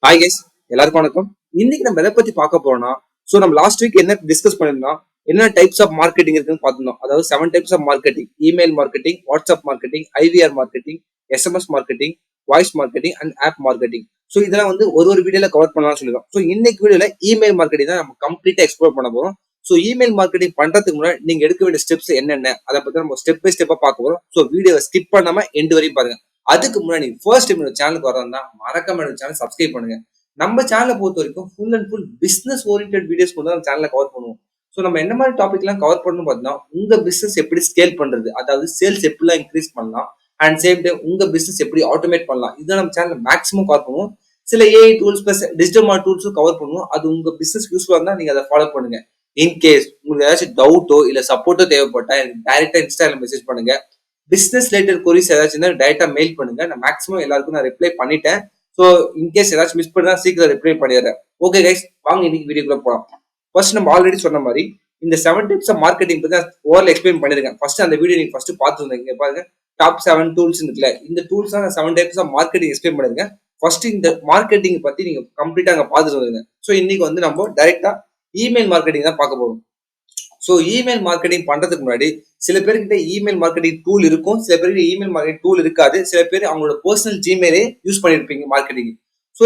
Hi guys, எல்லாருக்கும் வணக்கம். இன்னைக்கு நம்ம எதை பத்தி பார்க்க போறோம்னா, நம்ம லாஸ்ட் வீக் என்ன டிஸ்கஸ் பண்ணிருந்தோம், என்ன டைப்ஸ் ஆஃப் மார்க்கெட்டிங் இருக்குன்னு பார்த்திருந்தோம். அதாவது 7 types of marketing: email marketing, WhatsApp marketing, IVR marketing, SMS marketing, voice marketing and app marketing. இதெல்லாம் ஒரு வீடியோல கவர் பண்ணலாம்னு சொல்லிடுவோம். இன்னைக்கு வீடியோல இமெயில் மார்க்கெட்டிங் தான் நம்ம கம்ப்ளீட்டா எக்ஸ்ப்ளோர் பண்ண போறோம். இமெயில் மார்க்கெட்டிங் பண்றதுக்கு முன்னாடி நீங்க எடுக்க வேண்டிய ஸ்டெப்ஸ் என்னென்ன, அதை பத்தி நம்ம ஸ்டெப் பை ஸ்டெப்பா பார்க்க போறோம். வீடியோவை ஸ்கிப் பண்ணாம எண்ட் வரையும் பாருங்க. அதுக்கு முன்னாடி ஃபர்ஸ்ட் டைம் இந்த சேனலுக்கு வரதா மறக்காம இந்த சேனல் சப்ஸ்கிரைப் பண்ணுங்க. நம்ம சேனலை பொறுத்த வரைக்கும் full and full business oriented videos கொண்டு நம்ம சேனலை கவர் பண்ணுவோம். நம்ம என்ன மாதிரி டாபிக் எல்லாம் கவர் பண்ணணும் பார்த்தீங்கன்னா, உங்க பிசினஸ் எப்படி ஸ்கேல் பண்றது, அதாவது சேல்ஸ் எப்படிலாம் இன்க்ரீஸ் பண்ணலாம், அண்ட் சேம் டைம் உங்க பிசினஸ் எப்படி ஆட்டோமேட் பண்ணலாம், இதுதான் நம்ம சேனல் மேக்ஸிமம் கவர் பண்ணுவோம். சில AI tools plus digital marketing டூல்ஸும் கவர் பண்ணுவோம். அது உங்க பிசினஸ் யூஸ்ஃபுல்லா இருந்தா நீங்க அதை ஃபாலோ பண்ணுங்க. இன்கேஸ் உங்களுக்கு ஏதாச்சும் டவுட்டோ இல்ல சப்போர்ட்டோ தேவைப்பட்டா எனக்கு டைரக்டா இன்ஸ்டால மெசேஜ் பண்ணுங்க. பிசினஸ் ரிலேட்டட் கொரிஸ் ஏதாச்சும் டைரக்டா மெயில் பண்ணுங்க. நான் மேக்ஸிமம் எல்லாருக்கும் நான் ரிப்ளை பண்ணிட்டேன். இன்கேஸ் ஏதாச்சும் மிஸ் பண்ணா சீக்கிரம் ரிப்ளை பண்ணிடுறேன். ஓகே கைஸ், வாங்க இன்னைக்கு வீடியோக்குள்ள போலாம். ஃபர்ஸ்ட் நம்ம ஆல்ரெடி சொன்ன மாதிரி இந்த 7 டைப்ஸ் ஆஃப் மார்க்கெட்டிங் பத்தி ஓவர்ல எக்ஸ்பிளைன் பண்ணிருக்கேன். ஃபர்ஸ்ட் அந்த வீடியோ நீங்க ஃபர்ஸ்ட் பார்த்துருந்தீங்க பாருங்க. டாப் 7 டூல்ஸ் இருக்குல்ல, இந்த டூல்ஸ் தான் 7 டைப்ஸ் ஆஃப் மார்க்கெட்டிங் எக்ஸ்பிளைன் பண்ணிருக்கேன். ஃபர்ஸ்ட் இந்த மார்க்கெட்டிங் பத்தி நீங்க கம்ப்ளீட்டா அங்க பார்த்துட்டு வந்துருங்க. இன்னைக்கு நம்ம டைரக்டா இமெயில் மார்க்கெட்டிங் தான் பார்க்க போறோம். இமெயில் மார்க்கெட்டிங் பண்றதுக்கு முன்னாடி சில பேர்கிட்ட இமெயில் மார்க்கெட்டிங் டூல் இருக்கும், சில பேருக்கு இமெயில் மார்க்கெட்டிங் டூல் இருக்காது. சில பேர் அவங்களோட பர்சனல் ஜிமெயிலே யூஸ் பண்ணிருப்பீங்க மார்க்கெட்டிங்.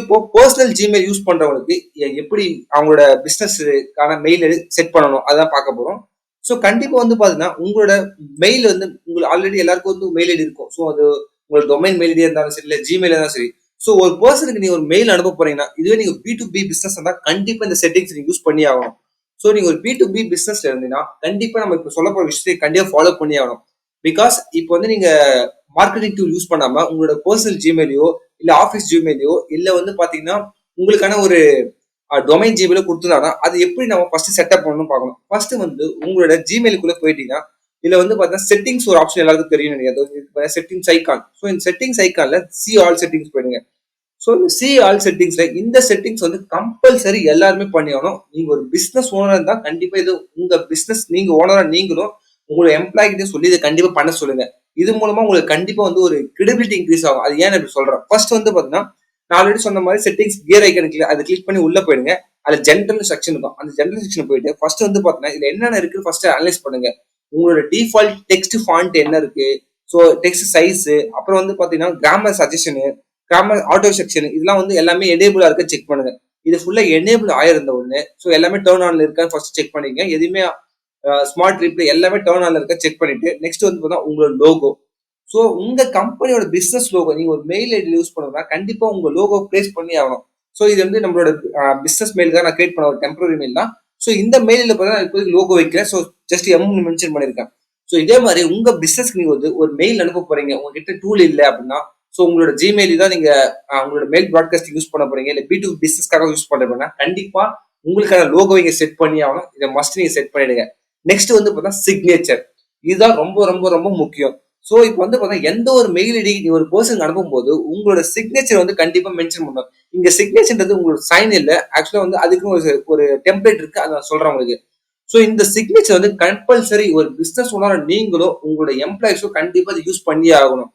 இப்போ பர்சனல் ஜிமெயில் யூஸ் பண்றவங்களுக்கு எப்படி அவங்களோட பிசினஸ்க்கான மெயில் செட் பண்ணணும் அதான் பார்க்க போறோம். கண்டிப்பா பாத்தீங்கன்னா உங்களோட மெயில் உங்களுக்கு ஆல்ரெடி எல்லாருக்கும் மெயில் ஐடி இருக்கும். அது உங்களோட டொமைன் மெயில் ஐடியா இருந்தாலும் சரி, இல்ல ஜிமெயில் இருந்தாலும் சரி. ஒரு பர்சனுக்கு நீங்க ஒரு மெயில் அனுப்ப போறீங்கன்னா, இதுவே நீங்க B2B பிசினஸ் இருந்தா கண்டிப்பா இந்த செட்டிங்ஸ் நீங்க யூஸ் பண்ணி ஆகணும். நீங்க ஒரு B2B பிசினஸ்ல இருந்தீங்கன்னா கண்டிப்பா நம்ம இப்ப சொல்ல போற விஷயத்தை கண்டிப்பா ஃபாலோ பண்ணி ஆகணும். பிகாஸ் இப்போ நீங்க மார்க்கெட்டிங் டூல் யூஸ் பண்ணாம உங்களோட பர்சனல் ஜிமெயிலையோ இல்ல ஆஃபீஸ் ஜிமெயிலையோ இல்ல பாத்தீங்கன்னா உங்களுக்கான ஒரு டொமைன் ஜிமெயில கொடுத்துருந்தாங்கன்னா அது எப்படி நம்ம ஃபர்ஸ்ட் செட்டப் பண்ணணும் பார்க்கணும். ஃபர்ஸ்ட் உங்களோட ஜிமெயிலுக்குள்ள போயிட்டீங்கன்னா இதுல பாத்தீங்கன்னா செட்டிங்ஸ் ஒரு ஆப்ஷன் எல்லாருக்கும் தெரியும் நினைக்கிறேன். Settings icon. இந்த செட்டிங்ஸ் ஐகான்ல சி ஆல் செட்டிங்ஸ் போயிடுங்க. சி ஆல் செட்டிங்ஸ்ல இந்த செட்டிங்ஸ் கம்பல்சரி எல்லாருமே பண்ணியாகணும். நீங்க ஒரு பிசினஸ் ஓனர் இருந்தா கண்டிப்பா இது உங்க பிசினஸ் நீங்க ஓனரா நீங்களும் உங்களோட எம்ப்ளாய் கிட்டயும் சொல்லி இதை கண்டிப்பா பண்ண சொல்லுங்க. இது மூலமா உங்களுக்கு கண்டிப்பா ஒரு கிரெடிபிலிட்டி இன்க்ரீஸ் ஆகும். அது ஏன் இப்படி சொல்றேன், ஃபர்ஸ்ட் பாத்தீங்கன்னா நான் ஆல்ரெடி சொன்ன மாதிரி செட்டிங்ஸ் கியர் ஐக்கன் அதை கிளிக் பண்ணி உள்ள போயிடுங்க. அதுல ஜென்ரல் செக்ஷன் இருக்கும். அந்த ஜென்ரல் செக்ஷன் போயிட்டு ஃபர்ஸ்ட் பாத்தீங்கன்னா இதுல என்னென்ன இருக்கு ஃபர்ஸ்ட் அனலைஸ் பண்ணுங்க. உங்களோட டிஃபால்ட் டெக்ஸ்ட் ஃபாண்ட் என்ன இருக்கு, டெக்ஸ்ட் சைஸ், அப்புறம் பாத்தீங்கன்னா grammar suggestion, grammar auto section, இதெல்லாம் எல்லாமே எனேபிளா இருக்க செக் பண்ணுங்க. இது ஃபுல்லா எனேபிள் ஆயிருந்த உடனே எல்லாமே டர்ன் ஆன்ல இருக்கான்னு ஃபர்ஸ்ட் செக் பண்ணிங்க. எதுவுமே ஸ்மார்ட் ரிப்ளை எல்லாமே டர்ன் ஆன்ல இருக்க செக் பண்ணிட்டு நெக்ஸ்ட் உங்களோட லோகோ. உங்க கம்பெனியோட பிசினஸ் லோகோ நீங்க ஒரு மெயில் ஐடி யூஸ் பண்ணுறதுனா கண்டிப்பா உங்க லோகோ பிளேஸ் பண்ணி ஆகணும். இது நம்மளோட பிசினஸ் மெயில் தான் நான் கிரியேட் பண்ண ஒரு டெம்பரரி மெயில் தான். இந்த மெயில பார்த்தா இப்போதைக்கு லோகோ வைக்கிறேன். ஜஸ்ட் மென்ஷன் பண்ணிருக்கேன். இதே மாதிரி உங்க பிசினஸ்க்கு நீங்க ஒரு மெயில் அனுப்ப போறீங்க, உங்ககிட்ட டூல் இல்லை அப்படின்னா உங்களோட ஜிமெயில் தான் நீங்க உங்களோட மெயில் ப்ராட்காஸ்டிங் யூஸ் பண்ண போறீங்க, இல்ல B2B பிசினஸ்க்காக யூஸ் பண்றீங்கன்னா கண்டிப்பா உங்களுக்கான லோகோ இங்க செட் பண்ணி ஆகணும். இதை மஸ்ட் நீங்க செட் பண்ணிடுங்க. நெக்ஸ்ட் பார்த்தா சிக்னேச்சர். இதுதான் ரொம்ப ரொம்ப ரொம்ப முக்கியம். இப்போ பார்த்தா எந்த ஒரு மெயில் ஐடி நீ ஒரு பர்சனுக்கு அனுப்பும் போது உங்களோட சிக்னேச்சர் கண்டிப்பா மென்ஷன் பண்ணணும். இங்க சிக்னேச்சர்ன்றது உங்களோட சைன் இல்ல, ஆக்சுவலா அதுக்கு ஒரு டெம்ப்ளேட் இருக்கு, அதை நான் சொல்றேன் உங்களுக்கு. இந்த சிக்னேச்சர் கம்பல்சரி ஒரு பிசினஸ் ஓனரா நீங்களும் உங்களோட எம்ப்ளாயிஸும் கண்டிப்பா அதை யூஸ் பண்ணி ஆகணும்.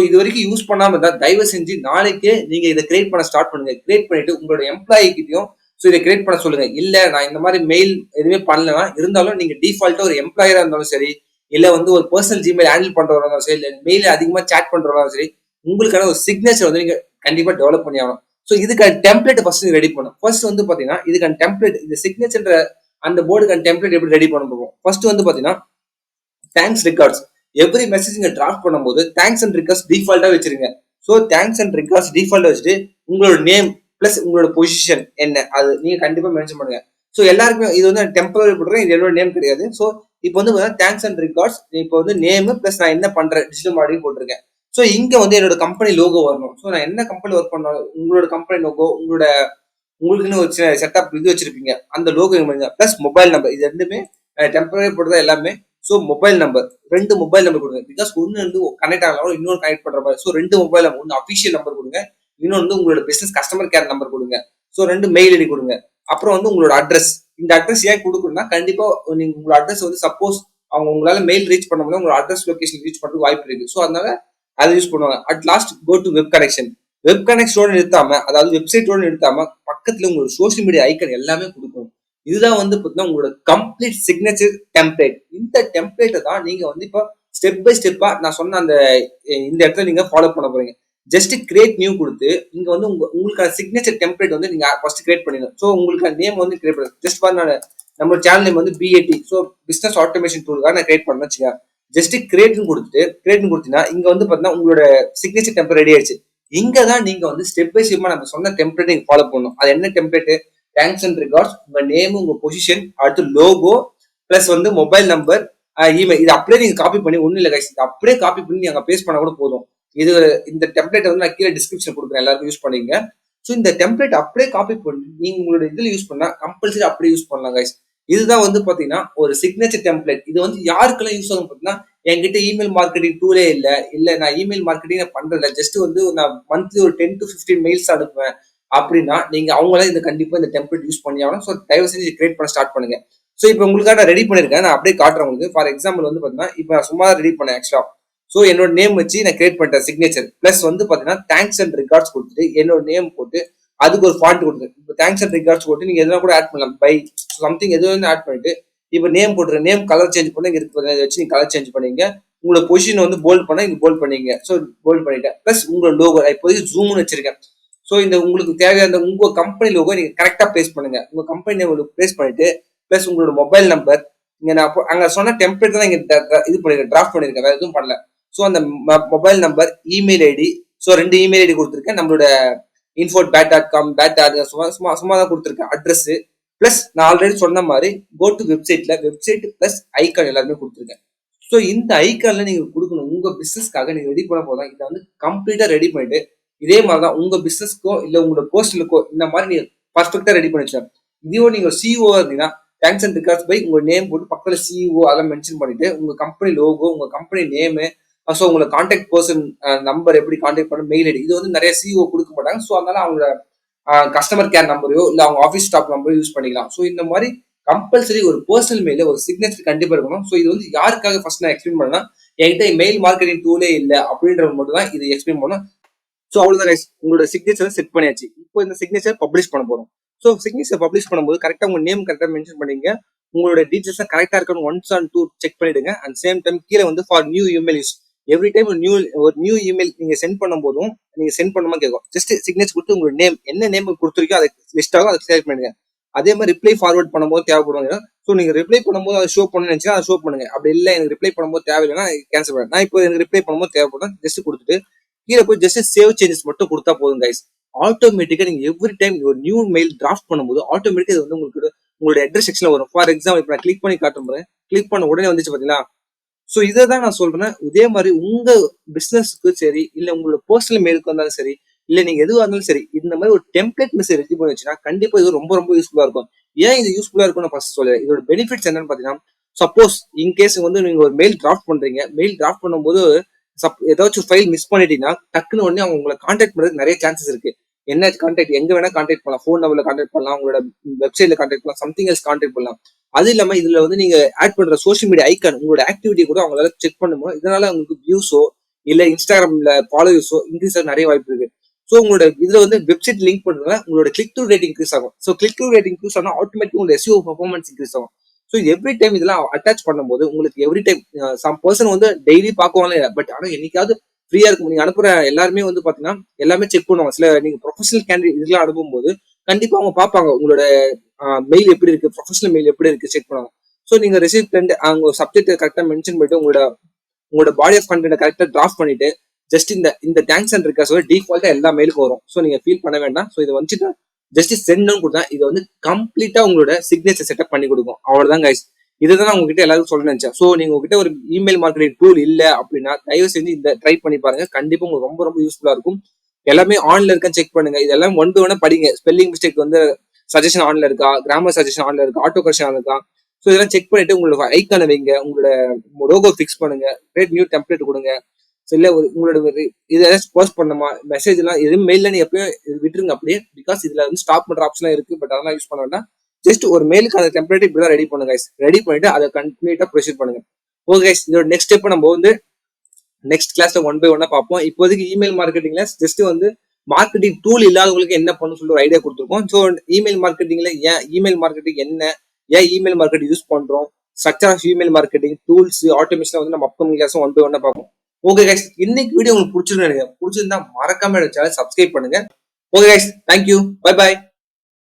இது வரைக்கும் யூஸ் பண்ணாம இருந்தா தயவு செஞ்சு நாளைக்கே நீங்க இதை கிரியேட் பண்ண ஸ்டார்ட் பண்ணுங்க. கிரியேட் பண்ணிட்டு உங்களோட எம்ப்ளாயி கிட்டையும் இதை கிரியேட் பண்ண சொல்லுங்க. இல்ல நான் இந்த மாதிரி மெயில் எதுவுமே பண்ணலாம், இருந்தாலும் நீங்க டிஃபால்ட்டா ஒரு எம்ப்ளாயரா இருந்தாலும் சரி, இல்ல ஒரு பர்சனல் ஜிமெயில் ஹேண்டில் பண்றவங்க இருந்தாலும் சரி, இல்ல மெயில் அதிகமா சேட் பண்றவங்க சரி, உங்களுக்கான ஒரு சிக்னேச்சர் நீங்க கண்டிப்பா டெவலப் பண்ணி ஆகணும். இதுக்கான டெம்ப்ளேட் ஃபர்ஸ்ட் ரெடி பண்ணும். ஃபர்ஸ்ட் பாத்தீங்கன்னா இதுக்கான டெம்ப்ளேட், இந்த சிக்னேச்சர் அந்த போர்டுக்கான டெம்ப்ளேட் எப்படி ரெடி பண்ண போகும். ஃபர்ஸ்ட் பாத்தீங்கன்னா தேங்க்ஸ் ரெக்கார்ட்ஸ். எவ்ரி மெசேஜ் நீங்க டிராஃப்ட் பண்ணும்போது தேங்க்ஸ் அண்ட் ரிகார்ட்ஸ் டிஃபால்ட்டா வச்சிருங்க. தேங்க்ஸ் அண்ட் ரிகார்ட்ஸ் டிஃபால்ட்டா வச்சுட்டு உங்களோட நேம் பிளஸ் உங்களோட பொசிஷன் என்ன அது நீங்க கண்டிப்பா மென்ஷன் பண்ணுங்க. எல்லாருக்குமே இது டெம்பரரி போடுறேன், இது என்னோட நேம் கிடையாது. இப்போ தேங்க்ஸ் அண்ட் ரிகார்ட்ஸ், இப்போ நேம் பிளஸ் நான் என்ன பண்றேன் டிஜிட்டல் மார்க்கெட்டிங் போட்டிருக்கேன். இங்க என்னோட கம்பெனி லோகோ வரணும். நான் என்ன கம்பெனி ஒர்க் பண்ணாலும் உங்களோட கம்பெனி லோகோ, உங்களுக்குன்னு ஒரு செட்டப் இது வச்சிருப்பீங்க, அந்த லோகோ பிளஸ் மொபைல் நம்பர். இது ரெண்டுமே டெம்பரரி போடுறது எல்லாமே. மொபைல் நம்பர், 2 மொபைல் நம்பர் கொடுங்க. பிகாஸ் ஒன்னு கனெக்ட் ஆகலாம், இன்னொரு கனெக்ட் பண்ற மாதிரி. 2 மொபைல் நம்பர், ஒன்னு அபிஷியல் நம்பர் கொடுங்க, இன்னொன்று உங்களோட பிசினஸ் கஸ்டமர் கேர் நம்பர் கொடுங்க. 2 மெயில் ஐடி கொடுங்க. அப்புறம் உங்களோட அட்ரஸ். இந்த அட்ரஸ் ஏன் கொடுக்கணும்னா கண்டிப்பா நீங்க உங்களோட அட்ரஸ் சப்போஸ் அவங்க உங்களால மெயில் ரீச் பண்ண முடியும், உங்களோட அட்ரஸ் லொகேஷன் ரீச் பண்றதுக்கு வாய்ப்பு இருக்கு. அதனால அதை யூஸ் பண்ணுவாங்க. At last go to web connection. Web கனெக்டோட நிறுத்தாம, அதாவது வெப்சைட்டோட நிறுத்தாம பக்கத்துல உங்களோட சோசியல் மீடியா ஐக்கன் எல்லாமே கொடுக்கணும். இதுதான் வந்து பாத்தீங்கன்னா உங்களோட கம்ப்ளீட் சிக்னேச்சர் டெம்ப்ளேட். இந்த டெம்ப்ளேட்டை தான் நீங்க வந்து இப்போ ஸ்டெப் பை ஸ்டெப்பா நான் சொன்ன அந்த இந்த இடத்துல நீங்க ஃபாலோ பண்ண போறீங்க. ஜஸ்ட் கிரியேட் நியூ கொடுத்து இங்க வந்து உங்களுக்கான சிக்னேச்சர் டெம்ப்ளேட் வந்து நீங்க ஃபர்ஸ்ட் கிரியேட் பண்ணிடணும். ஸோ உங்களுக்கு நேம் வந்து கிரியேட் பண்ணுங்க. ஜஸ்ட் ஃபார் நான் நம்ம சேனல் நேம் வந்து பிஏடி, ஸோ பிசினஸ் ஆட்டோமேஷன் டூலுக்காக நான் கிரியேட் பண்ணேன் வச்சுக்கோங்க. ஜஸ்ட் கிரியேட்னு கொடுத்துட்டு கிரியேட்னு கொடுத்தீங்கன்னா இங்க வந்து பாத்தீங்கன்னா உங்களோட சிக்னேச்சர் டெம்ப்ளேட் ரெடி ஆயிடுச்சு. இங்க தான் நீங்க வந்து ஸ்டெப் பை ஸ்டெப்பா நம்ம சொன்ன டெம்ப்ளேட் நீங்க ஃபாலோ பண்ணணும். அது என்ன டெம்ப்ளேட்? தேங்க்ஸ் அண்ட் ரிகார்ட்ஸ், உங்க நேம், உங்க பொசிஷன், அடுத்து லோகோ, பிளஸ் வந்து மொபைல் நம்பர், இமெயில். இது அப்படியே நீங்க காப்பி பண்ணி ஒன்னும் இல்லை கைஸ், அப்படியே காப்பி பண்ணி நீங்க பேஸ்ட் பண்ண கூட போதும். இது இந்த டெம்ப்ளேட் வந்து நான் கீழே டிஸ்கிரிப்ஷன் கொடுக்குறேன், எல்லாருக்கும் யூஸ் பண்ணிங்க. ஸோ இந்த டெம்ப்ளேட் அப்படியே காப்பி பண்ணி நீங்க உங்களோட இதுல யூஸ் பண்ணா கம்பல்சரி அப்படியே யூஸ் பண்ணலாம் கைஸ். இதுதான் வந்து பாத்தீங்கன்னா ஒரு சிக்னேச்சர் டெம்ப்ளேட். இது வந்து யாருக்கெல்லாம் யூஸ் ஆகும் பாத்தீங்கன்னா, என்கிட்ட இமெயில் மார்க்கெட்டிங் டூலே இல்ல நான் இமெயில் மார்க்கெட்டிங் பண்றதில்ல, ஜஸ்ட் வந்து நான் மந்த்லி ஒரு 10 to 15 மெயில்ஸ் அனுப்புவேன் அப்படின்னா நீங்க அவங்களே இந்த கண்டிப்பா இந்த டெம்ப்ளேட் யூஸ் பண்ணி ஆகணும். ஸோ தயவு செஞ்சு கிரியேட் பண்ண ஸ்டார்ட் பண்ணுங்க. ஸோ இப்போ உங்களுக்காக நான் ரெடி பண்ணிருக்கேன், நான் அப்படியே காட்டுறேன் உங்களுக்கு. ஃபார் எக்ஸாம்பிள் வந்து பாத்தீங்கன்னா இப்போ நான் சும்மா ரெடி பண்ணேன் ஆக்சுவலா. ஸோ என்னோட நேம் வச்சு நான் கிரியேட் பண்ணிட்டேன் சிக்னேச்சர். பிளஸ் வந்து பாத்தீங்கன்னா தேங்க்ஸ் அண்ட் ரிகார்ட்ஸ் கொடுத்துட்டு என்னோட நேம் போட்டு அதுக்கு ஒரு ஃபாண்ட் கொடுத்து இப்போ தேங்க்ஸ் அண்ட் ரிகார்ட்ஸ் போட்டு நீங்க எதனா கூட ஆட் பண்ணலாம், பை சம்திங் எதுவும் ஆட் பண்ணிட்டு இப்போ நேம் போட்டுரு. நேம் கலர் சேஞ்ச் பண்ண இங்க இருக்கு வச்சு நீங்க கலர் சேஞ்ச் பண்ணீங்க. உங்களோட பொசிஷன் வந்து போல்ட் பண்ணா இங்க போல்ட் பண்ணீங்க. ஸோ போல்ட் பண்ணிட்டேன். பிளஸ் உங்களோட லோகோ இப்போதைக்கு ஜூம்னு வச்சிருக்கேன். ஸோ இந்த உங்களுக்கு தேவையான உங்க கம்பெனி லோகோ நீங்க கரெக்டா பிளேஸ் பண்ணுங்க. உங்க கம்பெனி நேம் பிளேஸ் பண்ணிட்டு பிளஸ் உங்களோட மொபைல் நம்பர் இங்க நான் அங்க சொன்ன டெம்ப்ளேட் தான் இங்க இது பண்ணிருக்கேன், டிராஃப்ட் பண்ணிருக்கேன், வேற எதுவும் பண்ணல. ஸோ அந்த mobile number, email ID, so 2 email ID கொடுத்துருக்கேன். நம்மளோட info@bat.com சும்மா சும்மா தான் கொடுத்துருக்கேன் அட்ரஸ். பிளஸ் நான் ஆல்ரெடி சொன்ன மாதிரி go to website plus icon எல்லாருமே கொடுத்துருக்கேன். ஸோ இந்த ஐக்கான்ல நீங்க கொடுக்கணும். உங்க பிசினஸ்க்காக நீங்க ரெடி பண்ண போதும். இதை வந்து கம்ப்ளீட்டா ரெடி பண்ணிட்டு இதே மாதிரிதான் உங்க பிசினஸ்க்கோ இல்ல உங்களோட போஸ்டலுக்கோ இந்த மாதிரி நீங்க பர்ஃபெக்டா ரெடி பண்ணி வச்சுக்கலாம். இதையோ நீங்க சிஓ இருந்தீங்கன்னா தேங்க்ஸ் அண்ட் ரிகார்ட்ஸ் பை உங்க நேம் போட்டு பக்கத்துல சிஓ அதெல்லாம் மென்ஷன் பண்ணிட்டு உங்க கம்பெனி லோகோ, உங்க கம்பெனி நேமு, ஸோ உங்களை கான்டாக்ட் பர்சன் நம்பர் எப்படி கான்டாக்ட் பண்ண, மெயில் ஐடி. இது வந்து நிறைய சிஓ கொடுக்க மாட்டாங்க. ஸோ அதனால அவங்களோட கஸ்டமர் கேர் நம்பரையோ இல்ல அவங்க ஆஃபீஸ் ஸ்டாஃப் நம்பரையோ யூஸ் பண்ணிக்கலாம். ஸோ இந்த மாதிரி கம்பல்சரி ஒரு பர்சனல் மெயில ஒரு சிக்னேச்சர் கண்டிப்பா இருக்கணும். ஸோ இது வந்து யாருக்காக ஃபர்ஸ்ட் நான் எக்ஸ்பிளைன் பண்ணா, என்கிட்ட மெயில் மார்க்கெட்டிங் டூலே இல்லை அப்படின்றவங்க மட்டும் தான் இது எக்ஸ்பிளைன் பண்ணணும். ஸோ அவ்வளவுதான் கைஸ், உங்களோட சிக்னேச்சர் செட் பண்ணியாச்சு. இப்போ இந்த சிக்னேச்சர் பப்ளிஷ் பண்ண போறோம். ஸோ சிக்னேச்சர் பப்ளிஷ் பண்ணும்போது கரெக்டா உங்க நேம் கரெக்டா மென்ஷன் பண்ணீங்க. உங்களோட டீடைல்ஸ் கரெக்டா இருக்கணும் 1 and 2 செக் பண்ணிடுங்க. அண்ட் சேம் டைம் கீழே வந்து for new email use, every time ஒரு நியூ இமெயில் நீங்க சென்ட் பண்ணும் போதும் நீங்க சென்ட் பண்ணுமா கேட்கும். ஜஸ்ட் சிக்னேச்சர் கொடுத்து உங்களோட நேம் என்ன நேம் கொடுத்துருக்கோ அதை லிஸ்ட் ஆகும், அதை செலக்ட் பண்ணுங்க. அதே மாதிரி ரிப்ளை ஃபார்வர்ட் பண்ணும்போது தேவைப்படுவாங்க. ஸோ நீங்க ரிப்ளை பண்ணும்போது அதை ஷோ பண்ணணும்னு நினைச்சா அதை ஷோ பண்ணுங்க. அப்படி இல்லை எனக்கு ரிப்ளை பண்ணும்போது தேவையில்லைன்னா கேன்சல் பண்ணுங்க. நான் இப்போ எனக்கு ரிப்ளை பண்ணும்போது தேவைப்படும், ஜஸ்ட் கொடுத்துட்டு கீழே போய் ஜஸ்ட் சேவ் சேஞ்சஸ் மட்டும் கொடுத்தா போதும் கைஸ். ஆட்டோமேட்டிக்கா நீங்க எவ்ரி டைம் ஒரு நியூ மெயில் டிராஃப்ட் பண்ணும்போது ஆட்டோமேட்டிக்கா இது வந்து உங்களுக்கு உங்களோட அட்ரஸ் செக்ஷன்ல வரும். ஃபார் எக்ஸாம்பிள் இப்போ நான் கிளிக் பண்ணி காட்டும் போது கிளிக் பண்ண உடனே வந்துச்சு பாத்தீங்களா. ஸோ இதை தான் நான் சொல்றேன். இதே மாதிரி உங்க பிசினஸ்க்கு சரி இல்ல உங்களோட பர்சனல் மெயிலுக்கு வந்தாலும் சரி இல்ல நீங்க எதுவாக இருந்தாலும் சரி இந்த மாதிரி ஒரு டெம்ப்ளேட் மெசேஜ் ரெடி பண்ணி வச்சுன்னா கண்டிப்பா இது ரொம்ப ரொம்ப யூஸ்ஃபுல்லா இருக்கும். ஏன் இது யூஸ்ஃபுல்லா இருக்கும்னு நான் ஃபர்ஸ்ட் சொல்றேன். இதோட பெனிஃபிட்ஸ் என்னன்னு பாத்தீங்கன்னா, சப்போஸ் இன்கேஸ் வந்து நீங்க ஒரு மெயில் டிராஃப்ட் பண்றீங்க, மெயில் டிராஃப்ட் பண்ணும்போது ஏதாச்சும் ஃபைல் மிஸ் பண்ணிட்டீங்கன்னா டக்குன்னு உடனே அவங்க உங்களை கான்டாக்ட் பண்றதுக்கு நிறைய சான்சஸ் இருக்கு. என்ன கான்டாக்ட் எங்க வேணா கான்டாக்ட் பண்ணலாம், ஃபோன் நம்பர்ல கான்டாக்ட் பண்ணலாம், உங்களோட வெப்சைட்ல கான்டாக்ட் பண்ணலாம், சம்திங் எல்ஸ் கான்டாக்ட் பண்ணலாம். அது இல்லாம இதுல வந்து நீங்க ஆட் பண்ற சோஷியல் மீடியா ஐக்கான் உங்களோட ஆக்டிவிட்டி கூட அவங்களால செக் பண்ணும்போது இதனால உங்களுக்கு வியூஸோ இல்ல இன்ஸ்டாகிராம்ல ஃபாலோவர்ஸோ இன்க்ரீஸ் ஆக நிறைய வாய்ப்பு இருக்கு. ஸோ உங்களோட இதுல வந்து வெப்சைட் லிங்க் பண்றதுனால உங்களோட கிளிக் த்ரூ ரேட்டிங் இன்க்ரீஸ் ஆகும். So click through rating increase ஆனா ஆட்டோமேட்டிக் உங்களோட எஸ்இஓ பெர்ஃபார்மன்ஸ் இன்க்ரீஸ் ஆகும். ஸோ எவ்ரி டைம் இதெல்லாம் அட்டாச் பண்ணும்போது உங்களுக்கு எவ்ரி டைம் சம் பர்சன் வந்து டெய்லி பார்க்குவாங்க, பட் ஆனா என்னைக்காவது ஃப்ரீயா இருக்கும். நீங்க அனுப்புற எல்லாருமே வந்து பாத்தீங்கன்னா எல்லாமே செக் பண்ணுவாங்க. சில நீங்க ப்ரொஃபஷனல் கேண்டிடேட் இதெல்லாம் அனுப்பும்போது கண்டிப்பா அவங்க பார்ப்பாங்க உங்களோட மெயில் எப்படி இருக்கு, ப்ரொஃபஷனல் மெயில் எப்படி இருக்கு செக் பண்ணுவாங்க. ஸோ நீங்க ரிசீவ் அவங்க சப்ஜெக்ட் கரெக்டா மென்ஷன் பண்ணிட்டு உங்களோட பாடி ஆஃப் கண்டென்ட் கரெக்டா டிராஃப்ட் பண்ணிட்டு ஜஸ்ட் இந்த தேங்க்ஸ் அண்ட் ரிக்வெஸ்ட் டிஃபால்ட்டா எல்லா மெயிலுக்கும் வரும். ஸோ நீங்க ஃபீல் பண்ண வேண்டாம். ஸோ இதை வந்துட்டு ஜஸ்ட் சென்ட்னு கொடுத்தா இது வந்து கம்ப்ளீட்டா உங்களோட சிக்னேச்சர் செட்டப் பண்ணி கொடுக்கும். அவ்வளவுதான் கைஸ். இதுதான் நான் உங்ககிட்ட எல்லாரும் சொல்ல நினைச்சேன். ஸோ நீங்க உங்ககிட்ட ஒரு இமெயில் மார்க்கெட்டிங் டூல் இல்ல அப்படின்னா தயவு செஞ்சு இந்த ட்ரை பண்ணி பாருங்க. கண்டிப்பா உங்களுக்கு ரொம்ப ரொம்ப யூஸ்ஃபுல்லா இருக்கும். எல்லாமே ஆன்ல இருக்கான்னு செக் பண்ணுங்க. இதெல்லாம் ஒன் டு ஒன் படிங்க. ஸ்பெல்லிங் மிஸ்டேக் வந்து சஜஷன் ஆன்ல இருக்கா, கிராமர் சஜஷன் ஆன்ல இருக்கா, ஆட்டோ கரெக்ஷன் ஆன்ல இருக்கா. ஸோ இதெல்லாம் செக் பண்ணிட்டு உங்களோட ஐக்கான வைங்க, உங்களோட லோகோ ஃபிக்ஸ் பண்ணுங்க, கிரியேட் நியூ டெம்ப்ளேட் கொடுங்க. இல்ல உங்களோட இது ஏதாச்சும் போஸ்ட் பண்ணுமா மெசேஜ் எல்லாம் எதுவும் மெயில நீ எப்பயும் விட்டுருங்க அப்படியே. பிகாஸ் இதுல வந்து ஸ்டாப் பண்ற ஆப்ஷன் இருக்கு, பட் அதெல்லாம் யூஸ் பண்ண வேண்டாம். ஜஸ்ட் ஒரு மெயிலுக்கான டெம்ப்ளேட் இப்படிதான் ரெடி பண்ணுங்க கைஸ். ரெடி பண்ணிட்டு அதை கம்ப்ளீட்டா ப்ரொசீட் பண்ணுங்க. ஓகே கைஸ், இதோட நெக்ஸ்ட் ஸ்டெப் நம்ம வந்து நெக்ஸ்ட் கிளாஸ்ல 1 by 1 பார்ப்போம். இப்போதைக்கு இமெயில் மார்க்கெட்டிங்ல ஜஸ்ட் வந்து மார்க்கெட்டிங் டூல் இல்லாதவங்களுக்கு என்ன பண்ணு சொல்லி ஒரு ஐடியா கொடுத்துருக்கோம். ஸோ இமெயில் மார்க்கெட்டிங்ல ஏன் இமெயில் மார்க்கெட்டிங் என்ன, ஏன் இமெயில் மார்க்கெட்டிங் யூஸ் பண்றோம், structure of email marketing, tools, automation வந்து நம்ம அப்கமிங் கிளாஸும் ஒன் பை ஒன்னா பார்ப்போம். ஓகே கைஸ், இன்னைக்கு வீடியோ உங்களுக்கு பிடிச்சிருந்தா மறக்காம சேனல் சப்ஸ்கிரைப் பண்ணுங்க. Okay guys, thank you, bye by.